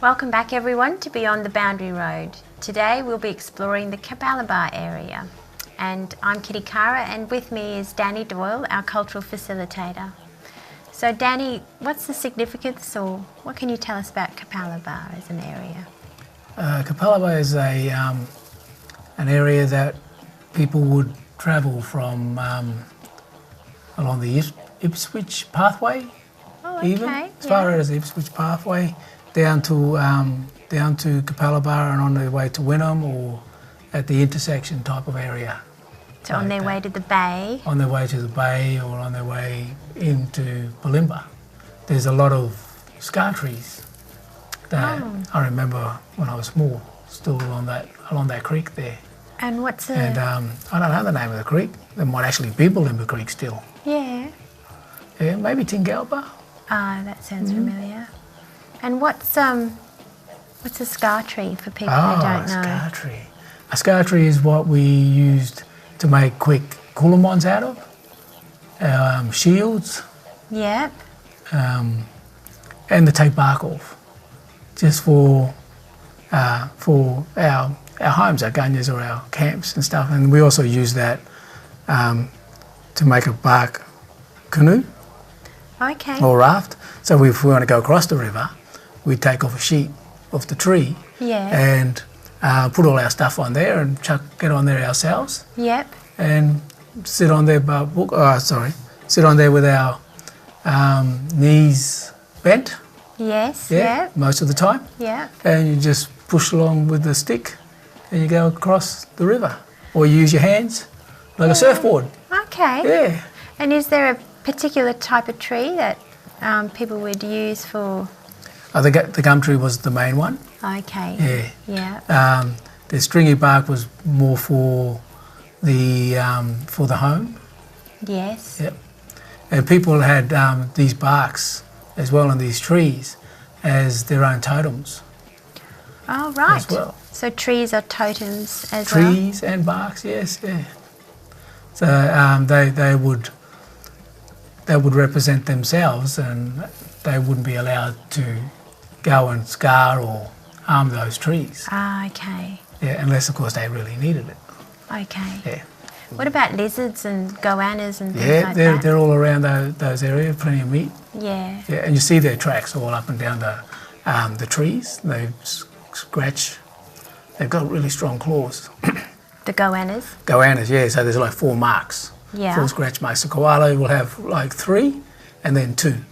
Welcome back everyone to Beyond the Boundary Road. Today we'll be exploring the Capalaba area. And I'm Kitty Cara, and with me is Danny Doyle, our cultural facilitator. So Danny, what's the significance, or what can you tell us about Capalaba as an area? Capalaba is an area that people would travel from along the Ipswich pathway, even as far as the Ipswich pathway, down to Capalaba and on their way to Wynnum, or at the intersection type of area. So on their way to the bay? On their way to the bay, or on their way into Bulimba. There's a lot of scar trees that I remember when I was small, still along that creek there. And what's the... And I don't know the name of the creek. There might actually be Bulimba Creek still. Yeah. Yeah, maybe Tingalba. Ah, that sounds familiar. And what's a scar tree for people who don't know? A scar tree. A scar tree is what we used to make quick coulamons out of, shields. Yep. And to take bark off, just for our homes, our gunyas or our camps and stuff. And we also use that to make a bark canoe or raft. So if we want to go across the river, we take off a sheet off the tree and put all our stuff on there and get on there ourselves. Yep. And sit on there sit on there with our knees bent. Yes. Yeah. Most of the time. Yeah. And you just push along with the stick, and you go across the river, or you use your hands like a surfboard. Okay. Yeah. And is there a particular type of tree that people would use for? The gum tree was the main one. Okay. Yeah. Yeah. The stringy bark was more for the home. Yes. Yep. And people had these barks as well on these trees as their own totems. Oh, right. As well. So trees are totems as well? Trees and barks, yes, yeah. So they would represent themselves, and they wouldn't be allowed to go and scar or harm those trees. Ah, okay. Yeah, unless of course they really needed it. Okay. Yeah. What about lizards and goannas and things like that? Yeah, they're all around those areas, plenty of meat. Yeah. Yeah, and you see their tracks all up and down the trees. They scratch. They've got really strong claws. The goannas? Goannas, yeah. So there's like 4 marks. Yeah. 4 scratch marks. A koala will have like 3 and then 2.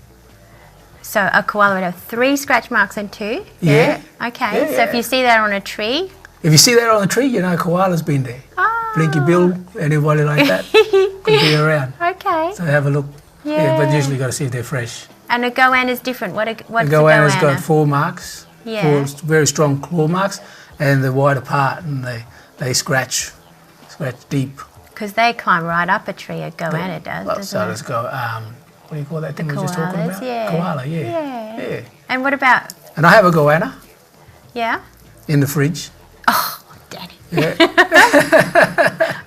So a koala would have 3 scratch marks and 2? Yeah. Okay. Yeah, so if you see that on a tree? If you see that on a tree, you know a koala's been there. Oh. Blinky Bill, anybody like that could be around. Okay. So have a look. Yeah. But usually you got to see if they're fresh. And a goanna's different. What's a goanna? The goanna's got 4 marks. Yeah. 4 very strong claw marks, and they're wide apart, and they scratch deep. Because they climb right up a tree, a goanna does, doesn't so it? let's go, what do you call that thing we were just talking Koalas, about? yeah. Koala, yeah. And what about... And I have a goanna in the fridge. Oh, Daddy. Yeah.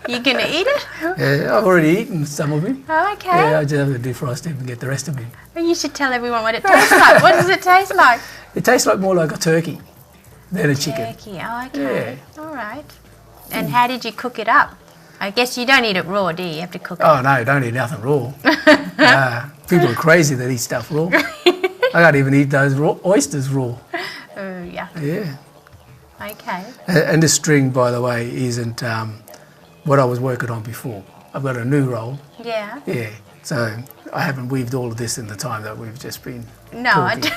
You going to eat it? Yeah, I've already eaten some of him. Oh, okay. Yeah, I just have to defrost him and get the rest of him. Well, you should tell everyone what it tastes like. What does it taste like? It tastes more like a turkey than a chicken. Turkey, oh, okay. Yeah. All right. And how did you cook it up? I guess you don't eat it raw, do you? You have to cook it. Oh, no, don't eat nothing raw. People are crazy that eat stuff raw. I can't even eat those oysters raw. Oh, yeah. Yeah. Okay. And this string, by the way, isn't what I was working on before. I've got a new role. Yeah. Yeah. So I haven't weaved all of this in the time that we've just been No, talking.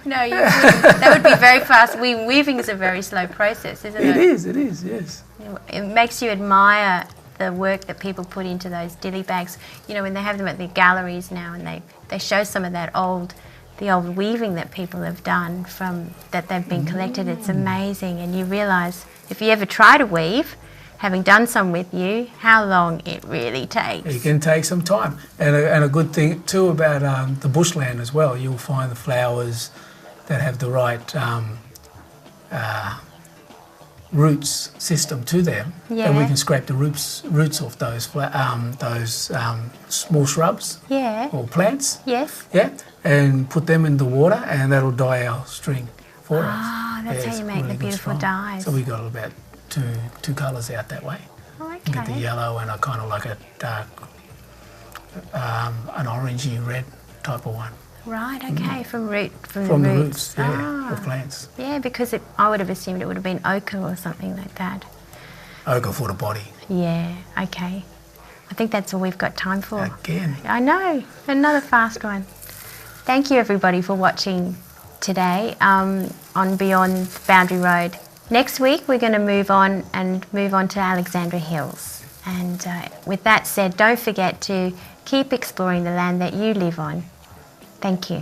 No, you wouldn't. That would be very fast. Weaving is a very slow process, isn't it? It is, yes. It makes you admire the work that people put into those dilly bags. You know, when they have them at the galleries now, and they show some of the old weaving that people have done that they've been collected. It's amazing, and you realise if you ever try to weave, having done some with you, how long it really takes. It can take some time, and a good thing too about the bushland as well. You'll find the flowers that have the right roots system to them, and we can scrape the roots off those small shrubs or plants. Yes. Yeah, and put them in the water, and that'll dye our string. for us. Ah, that's how It's you make really the good, beautiful strong. dyes. So we got about two colours out that way. Oh, You get the okay. yellow and a kind of like a dark, an orangey red type of one. Right, okay, from the the roots. roots, yeah, of plants. Yeah, because I would have assumed it would have been ochre or something like that. Ochre for the body. Yeah, okay. I think that's all we've got time for. Again. I know, another fast one. Thank you everybody for watching today on Beyond Boundary Road. Next week we're going to move on to Alexandra Hills. And with that said, don't forget to keep exploring the land that you live on. Thank you.